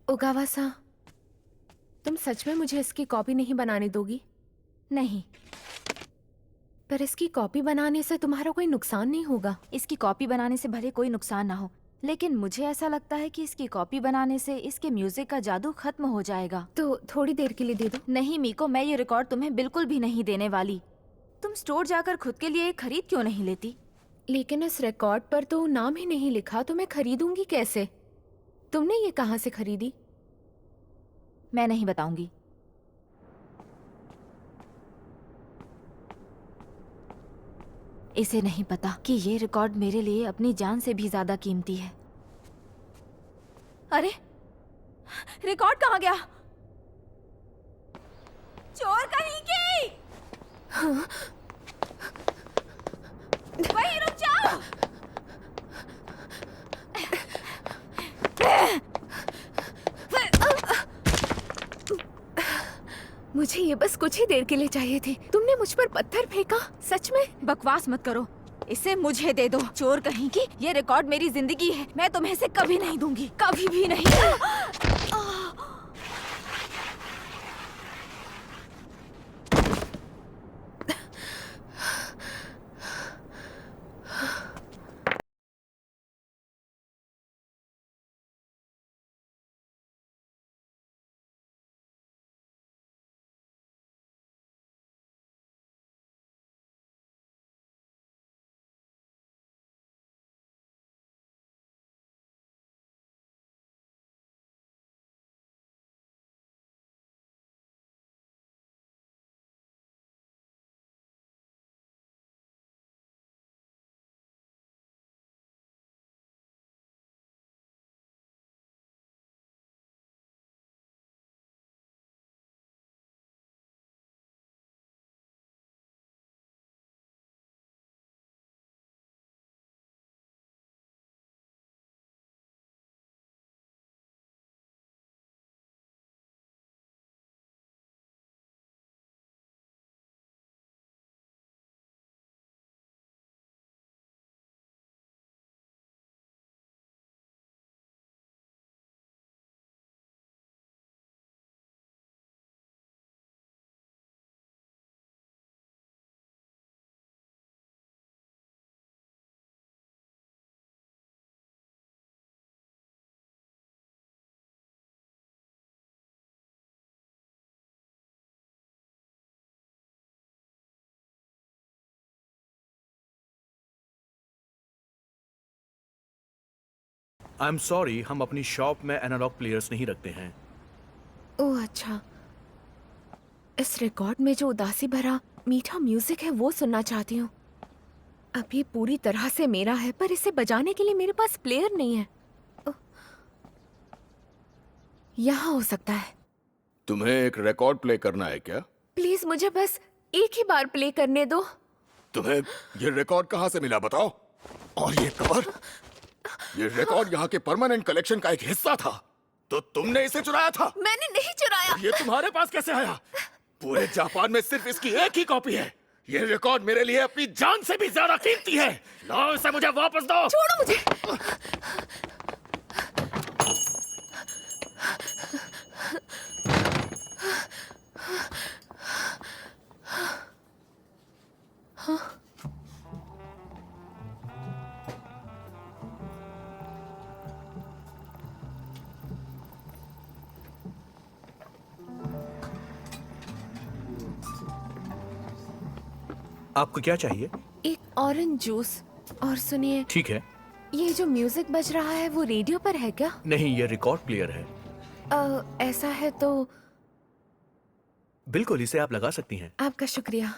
ओगावा-सा, तुम सच में मुझे इसकी कॉपी नहीं बनाने दोगी? नहीं, पर इसकी कॉपी बनाने से तुम्हारा कोई नुकसान नहीं होगा। इसकी कॉपी बनाने से भले कोई नुकसान ना हो, लेकिन मुझे ऐसा लगता है कि इसकी कॉपी बनाने से इसके म्यूजिक का जादू खत्म हो जाएगा। तो थोड़ी देर के लिए दे दो। नहीं मीको, मैं ये रिकॉर्ड तुम्हें बिल्कुल भी नहीं देने वाली। तुम स्टोर जाकर खुद के लिए खरीद क्यों नहीं लेती? लेकिन इस रिकॉर्ड पर तो नाम ही नहीं लिखा, तो मैं खरीदूंगी कैसे? तुमने ये कहाँ से खरीदी? मैं नहीं बताऊंगी। इसे नहीं पता कि ये रिकॉर्ड मेरे लिए अपनी जान से भी ज्यादा कीमती है। अरे, रिकॉर्ड कहाँ गया? चोर कहीं की! हाँ? वहीं रुक जाओ! मुझे ये बस कुछ ही देर के लिए चाहिए थी। तुमने मुझ पर पत्थर फेंका? सच में? बकवास मत करो, इसे मुझे दे दो। चोर कहीं की, ये रिकॉर्ड मेरी जिंदगी है, मैं तुम्हें इसे कभी नहीं दूंगी, कभी भी नहीं। आई एम सॉरी, हम अपनी शॉप में एनालॉग प्लेयर्स नहीं रखते हैं। ओह अच्छा, इस रिकॉर्ड में जो उदासी भरा मीठा म्यूजिक है वो सुनना चाहती हूँ। अब ये पूरी तरह से मेरा है, पर इसे बजाने के लिए मेरे पास प्लेयर नहीं है। यहाँ हो सकता है। तुम्हें एक रिकॉर्ड प्ले करना है क्या? प्लीज मुझे बस एक ही बार प्ले करने दो। तुम्हें ये रिकॉर्ड कहाँ से मिला बताओ? और ये कवर? ये रिकॉर्ड यहाँ के परमानेंट कलेक्शन का एक हिस्सा था, तो तुमने इसे चुराया था? मैंने नहीं चुराया। ये तुम्हारे पास कैसे आया? पूरे जापान में सिर्फ इसकी एक ही कॉपी है। ये रिकॉर्ड मेरे लिए अपनी जान से भी ज्यादा कीमती है। लाओ इसे मुझे वापस दो। छोड़ो मुझे। आपको क्या चाहिए? एक ऑरेंज जूस। और सुनिए, ठीक है। ये जो म्यूजिक बज रहा है वो रेडियो पर है क्या? नहीं, ये रिकॉर्ड प्लेयर है। ऐसा है तो बिल्कुल, इसे आप लगा सकती हैं। आपका शुक्रिया।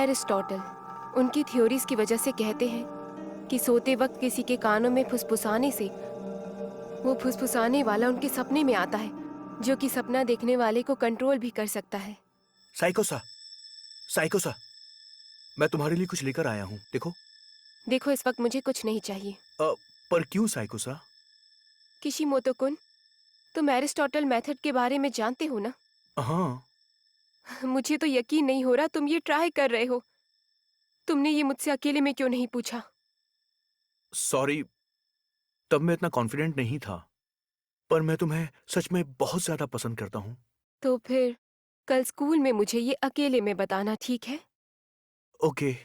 एरिस्टोटल उनकी थ्योरीज की वजह से कहते हैं कि सोते वक्त किसी के कानों में फुसफुसाने से वो फुसफुसाने वाला उनके सपने में आता है, जो कि सपना देखने वाले को कंट्रोल भी कर सकता है। साइको सा, मैं तुम्हारे लिए कुछ लेकर आया हूँ, देखो। देखो, इस वक्त मुझे कुछ नहीं चाहिए। पर क्यों साइको सा? किशिमोतो कुन, तुम एरिस्टोटल मेथड के बारे में जानते हो ना? हाँ। मुझे तो यकीन नहीं हो रहा तुम ये ट्राई कर रहे हो। तुमने ये मुझसे अकेले में क्यों नहीं पूछा? सॉरी, तब मैं इतना कॉन्फिडेंट नहीं था, पर मैं तुम्हें सच में बहुत ज्यादा पसंद करता हूँ। तो फिर कल स्कूल में मुझे ये अकेले में बताना, ठीक है? ओके,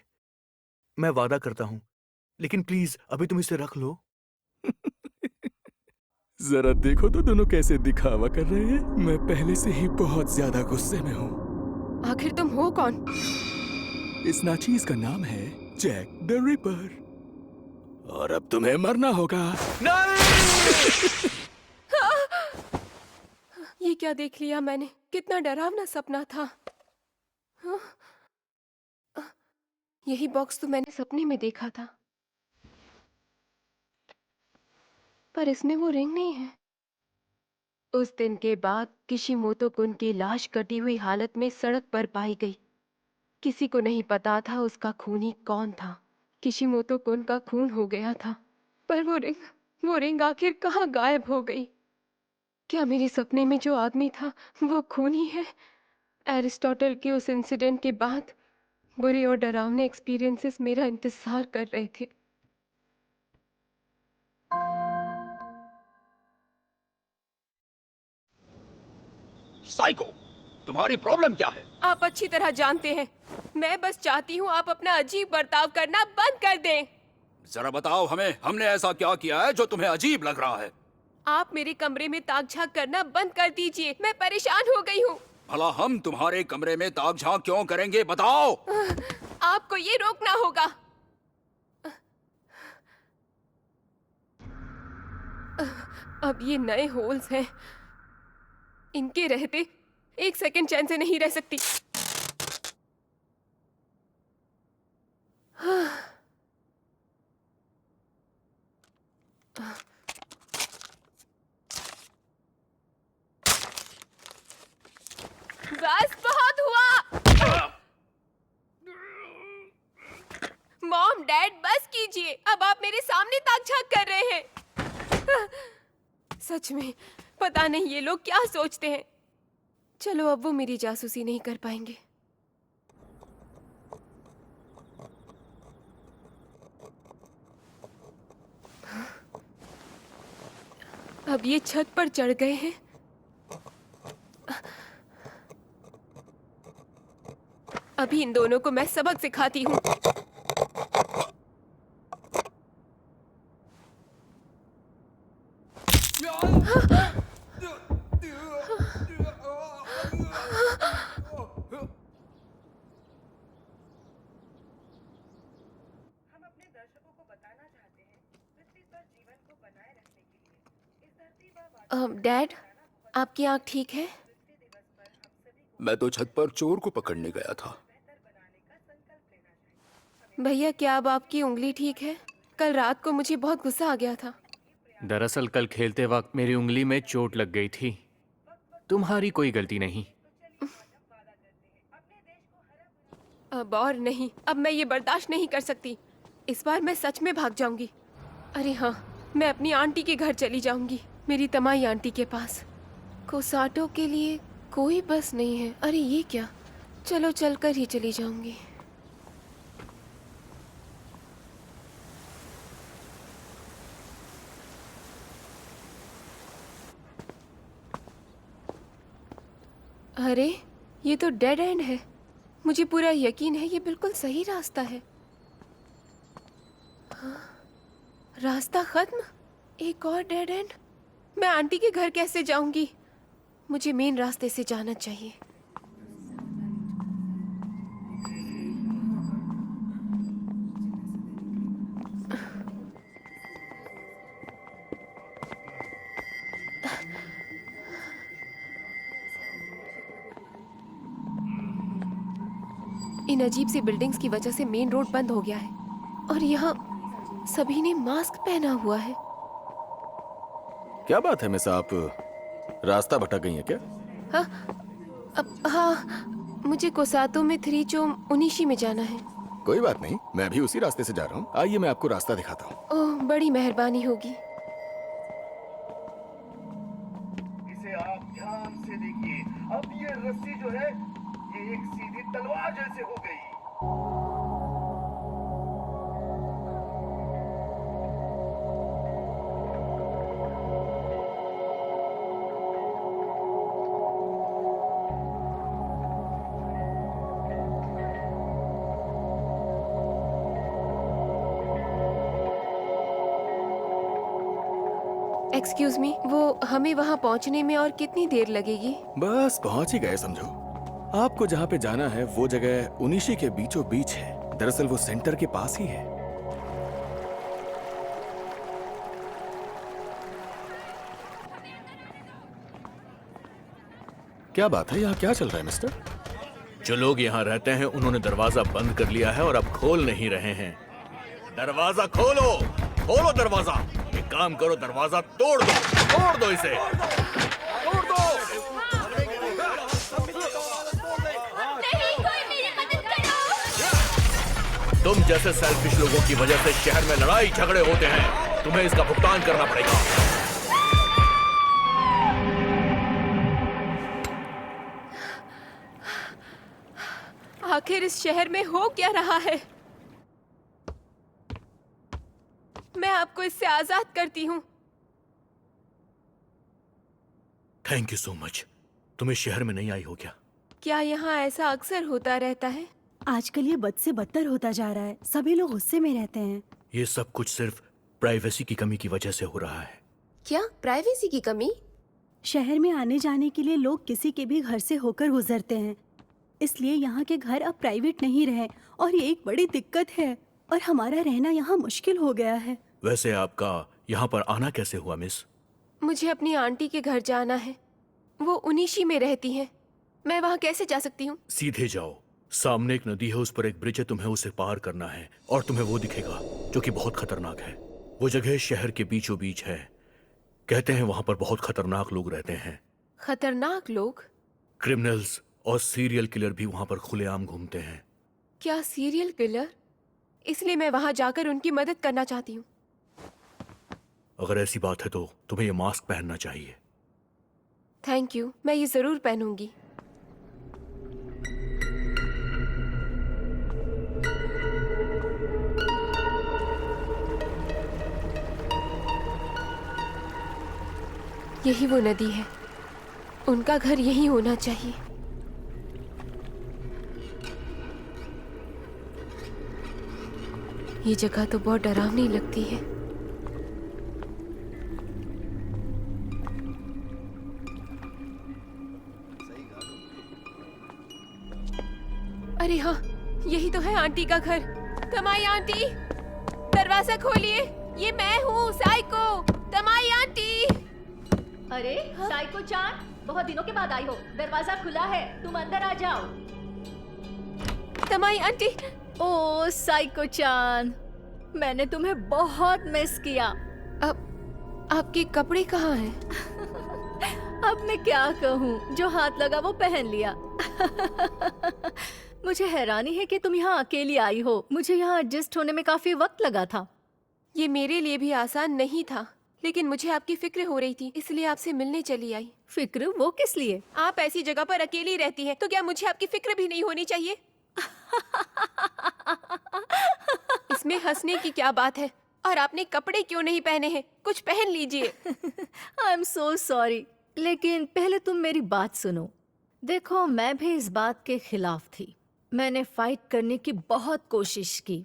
मैं वादा करता हूँ, लेकिन प्लीज अभी तुम इसे रख लो। जरा देखो तो दोनों कैसे दिखावा कर रहे हैं। मैं पहले से ही बहुत ज्यादा गुस्से में हूँ। आखिर तुम हो कौन? इस नाचीज का नाम है जैक द रिपर, और अब तुम्हें मरना होगा। ये क्या देख लिया मैंने? कितना डरावना सपना था। हाँ? यही बॉक्स तो मैंने सपने में देखा था, पर इसमें वो रिंग नहीं है। उस दिन के बाद किशिमोतो कुन की लाश कटी हुई हालत में सड़क पर पाई गई। किसी को नहीं पता था उसका खूनी कौन था। किशिमोतो कुन का खून हो गया था, पर वो रिंग आखिर कहाँ गायब हो गई? क्या मेरे सपने में जो आदमी था वो खूनी है? एरिस्टोटल के उस इंसिडेंट के बाद बुरे और डरावने एक्सपीरियंसेस मेरा इंतजार कर रहे थे। साइको, तुम्हारी प्रॉब्लम क्या है? आप अच्छी तरह जानते हैं। मैं बस चाहती हूँ आप अपना अजीब बर्ताव करना बंद कर दें। जरा बताओ हमें, हमने ऐसा क्या किया है जो तुम्हें अजीब लग रहा है? आप मेरे कमरे में ताक झांक करना बंद कर दीजिए। मैं परेशान हो गई हूँ। भला हम तुम्हारे कमरे में ताक झांक क्यों करेंगे, बताओ। आपको ये रोकना होगा। अब ये नए होल्स हैं, इनके रहते एक सेकंड चैन से नहीं रह सकती। बस बहुत हुआ। मॉम, डैड, बस कीजिए। अब आप मेरे सामने ताक झांक कर रहे हैं। सच में पता नहीं ये लोग क्या सोचते हैं। चलो, अब वो मेरी जासूसी नहीं कर पाएंगे। अब ये छत पर चढ़ गए हैं। अभी इन दोनों को मैं सबक सिखाती हूँ। डैड, आपकी आँख ठीक है? मैं तो छत पर चोर को पकड़ने गया था। भैया, क्या अब आपकी उंगली ठीक है? कल रात को मुझे बहुत गुस्सा आ गया था। दरअसल कल खेलते वक्त मेरी उंगली में चोट लग गई थी। तुम्हारी कोई गलती नहीं। अब और नहीं, अब मैं ये बर्दाश्त नहीं कर सकती। इस बार मैं सच में भाग जाऊंगी। अरे हाँ, मैं अपनी आंटी के घर चली जाऊंगी, मेरी तमाई आंटी के पास। कोसाटो के लिए कोई बस नहीं है। अरे ये क्या, चलो चलकर ही चली जाऊंगी। अरे ये तो डेड एंड है। मुझे पूरा यकीन है ये बिल्कुल सही रास्ता है। हाँ, रास्ता खत्म, एक और डेड एंड। मैं आंटी के घर कैसे जाऊंगी? मुझे मेन रास्ते से जाना चाहिए। इन अजीब सी बिल्डिंग्स की वजह से मेन रोड बंद हो गया है और यहाँ सभी ने मास्क पहना हुआ है। क्या बात है मिस, आप रास्ता भटक गई हैं क्या? हाँ, मुझे कोसातो में 3 चोम उनिशी में जाना है। कोई बात नहीं, मैं भी उसी रास्ते से जा रहा हूँ। आइए मैं आपको रास्ता दिखाता हूँ। ओह, बड़ी मेहरबानी होगी। इसे आप ध्यान से देखिए। अब ये रस्सी जो है ये एक सीधी तलवार जैसे हो गई। एक्सक्यूज मी, वो हमें वहाँ पहुँचने में और कितनी देर लगेगी? बस पहुंच ही गए समझो। आपको जहाँ पे जाना है वो जगह उनिशी के बीचों बीच है। दरअसल वो सेंटर के पास ही है। क्या बात है, यहाँ क्या चल रहा है मिस्टर? जो लोग यहाँ रहते हैं उन्होंने दरवाजा बंद कर लिया है और अब खोल नहीं रहे हैं। दरवाजा खोलो, खोलो दरवाजा। एक काम करो, दरवाजा तोड़ दो इसे, तोड़ दो। तुम जैसे सेल्फिश लोगों की वजह से शहर में लड़ाई झगड़े होते हैं। तुम्हें इसका भुगतान करना पड़ेगा। आखिर इस शहर में हो क्या रहा है? मैं आपको इससे आजाद करती हूँ। Thank you so much. तुम इस शहर में नहीं आई हो क्या? क्या यहाँ ऐसा अक्सर होता रहता है? आजकल ये बद से बदतर होता जा रहा है। सभी लोग गुस्से में रहते हैं। ये सब कुछ सिर्फ प्राइवेसी की कमी की वजह से हो रहा है। क्या प्राइवेसी की कमी? शहर में आने जाने के लिए लोग किसी के भी घर से होकर गुजरते हैं, इसलिए यहाँ के घर अब प्राइवेट नहीं रहे और ये एक बड़ी दिक्कत है और हमारा रहना यहाँ मुश्किल हो गया है। वैसे आपका यहाँ पर आना कैसे हुआ मिस? मुझे अपनी आंटी के घर जाना है। वो उनिशी में रहती हैं। मैं वहाँ कैसे जा सकती हूँ? सीधे जाओ, सामने एक नदी है, उस पर एक ब्रिज है, तुम्हें उसे पार करना है और तुम्हें वो दिखेगा जो कि बहुत खतरनाक है। वो जगह शहर के बीचों बीच है। कहते हैं वहां पर बहुत खतरनाक लोग रहते हैं। खतरनाक लोग? क्रिमिनल्स और सीरियल किलर भी वहां पर खुलेआम घूमते हैं। क्या सीरियल किलर? इसलिए मैं वहाँ जाकर उनकी मदद करना चाहती हूँ। अगर ऐसी बात है तो तुम्हें ये मास्क पहनना चाहिए। थैंक यू, मैं ये जरूर पहनूंगी। यही वो नदी है। उनका घर यही होना चाहिए। ये जगह तो बहुत डरावनी लगती है। अरे हाँ, यही तो है आंटी का घर। तमाई आंटी, दरवाजा खोलिए। ये मैं हूँ, साइको। तमाई आंटी। अरे साइको चान, बहुत दिनों के बाद आई हो। दरवाजा खुला है, तुम अंदर आ जाओ। तमाई आंटी। ओ साइको चान, मैंने तुम्हें बहुत मिस किया। अब आपके कपड़े कहाँ हैं? अब मैं क्या कहूँ, जो हाथ लगा वो पहन लिया। मुझे हैरानी है कि तुम यहाँ अकेली आई हो। मुझे यहाँ एडजस्ट होने में काफी वक्त लगा था। ये मेरे लिए भी आसान नहीं था, लेकिन मुझे आपकी फिक्र हो रही थी, इसलिए आपसे मिलने चली आई। फिक्र? वो किस लिए? आप ऐसी जगह पर अकेली रहती हैं, तो क्या मुझे आपकी फिक्र भी नहीं होनी चाहिए? इसमें हंसने की क्या बात है? और आपने कपड़े क्यों नहीं पहने हैं? कुछ पहन लीजिए। आई एम सो सॉरी, लेकिन पहले तुम मेरी बात सुनो। देखो, मैं भी इस बात के खिलाफ थी। मैंने फाइट करने की बहुत कोशिश की।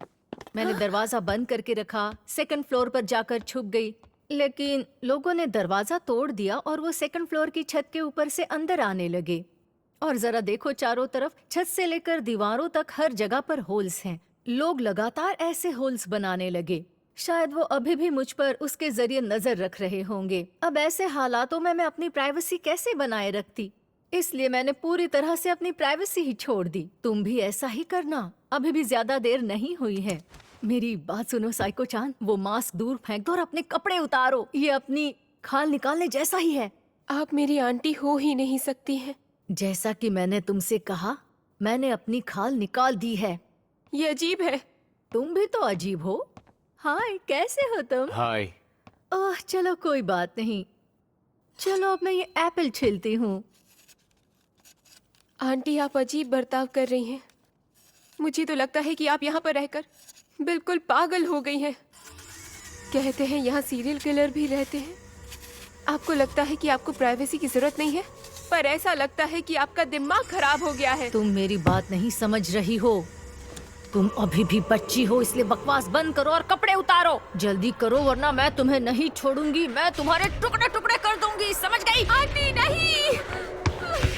मैंने दरवाजा बंद करके रखा, सेकंड फ्लोर पर जाकर छुप गई, लेकिन लोगों ने दरवाजा तोड़ दिया और वो सेकंड फ्लोर की छत के ऊपर से अंदर आने लगे। और जरा देखो चारों तरफ, छत से लेकर दीवारों तक हर जगह पर होल्स हैं। लोग लगातार ऐसे होल्स बनाने लगे। शायद वो अभी भी मुझ पर उसके जरिए नजर रख रहे होंगे। अब ऐसे हालातों में मैं अपनी प्राइवेसी कैसे बनाए रखती? इसलिए मैंने पूरी तरह से अपनी प्राइवेसी ही छोड़ दी। तुम भी ऐसा ही करना, अभी भी ज्यादा देर नहीं हुई है। मेरी बात सुनो साइको चान, वो मास्क दूर फेंक दो और अपने कपड़े उतारो। ये अपनी खाल निकालने जैसा ही है। आप मेरी आंटी हो ही नहीं सकती हैं। जैसा कि मैंने तुमसे कहा, मैंने अपनी खाल निकाल दी है। ये अजीब है। तुम भी तो अजीब हो। हाय, कैसे हो तुम? हाय। ओह, चलो कोई बात नहीं। चलो अब मैं ये एप्पल छीलती हूँ। आंटी, आप अजीब बर्ताव कर रही हैं। मुझे तो लगता है कि आप यहाँ पर रहकर बिल्कुल पागल हो गई हैं। कहते हैं यहाँ सीरियल किलर भी रहते हैं। आपको लगता है कि आपको प्राइवेसी की जरूरत नहीं है, पर ऐसा लगता है कि आपका दिमाग खराब हो गया है। तुम मेरी बात नहीं समझ रही हो। तुम अभी भी बच्ची हो, इसलिए बकवास बंद करो और कपड़े उतारो। जल्दी करो वरना मैं तुम्हें नहीं छोड़ूंगी। मैं तुम्हारे टुकड़े टुकड़े कर दूंगी, समझ गई? आंटी नहीं।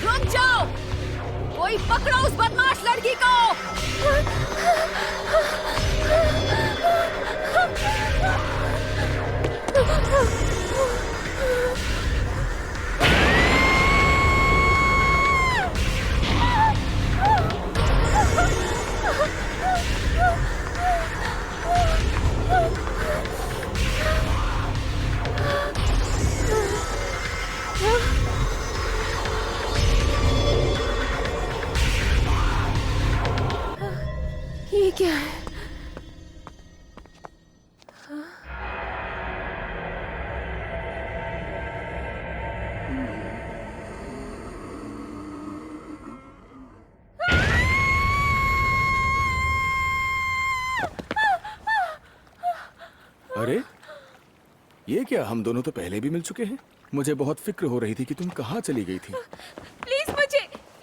रुक जाओ, कोई पकड़ो उस बदमाश लड़की को। ये क्या है? अरे ये क्या, हम दोनों तो पहले भी मिल चुके हैं। मुझे बहुत फिक्र हो रही थी कि तुम कहाँ चली गई थी। प्लीज मुझे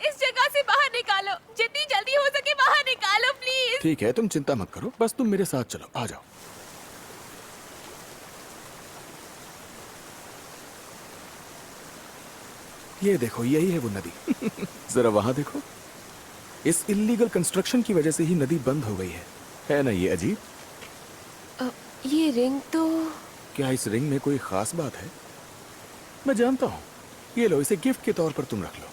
इस जगह से बाहर निकालो, जितनी जल्दी हो सके बाहर निकालो प्लीज। ठीक है, तुम चिंता मत करो, बस तुम मेरे साथ चलो, आ जाओ। ये देखो, यही है वो नदी। जरा वहां देखो। इस इल्लीगल कंस्ट्रक्शन की वजह से ही नदी बंद हो गई है ना ये अजीब? ये रिंग तो क्या इस रिंग में कोई खास बात है? मैं जानता हूँ। ये लो, इसे गिफ्ट के तौर पर तुम रख लो।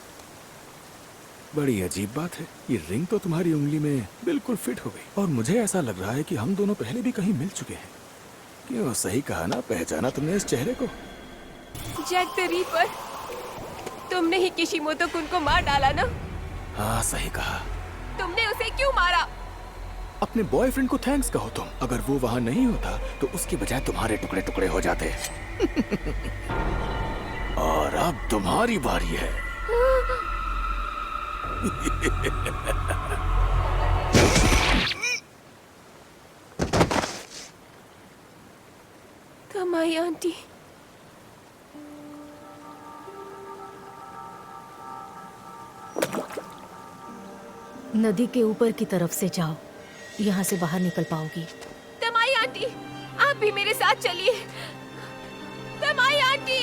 बड़ी अजीब बात है, ये रिंग तो तुम्हारी उंगली में बिल्कुल फिट हो गई। और मुझे ऐसा लग रहा है कि हम दोनों पहले भी कहीं मिल चुके हैं। क्यों, सही कहा ना? पहचाना तुमने इस चेहरे को? जैक द रीपर, तुमने ही किशिमोतो कुन को मार डाला ना? हाँ, सही कहा। तुमने उसे क्यों मारा? अपने बॉयफ्रेंड को थैंक्स कहो तुम। अगर वो वहां नहीं होता तो उसके बजाय तुम्हारे टुकड़े टुकड़े हो जाते। और अब तुम्हारी बारी है। तमाई आंटी, नदी के ऊपर की तरफ से जाओ, यहाँ से बाहर निकल पाओगी। तमाई आंटी, आप भी मेरे साथ चलिए। तमाई आंटी।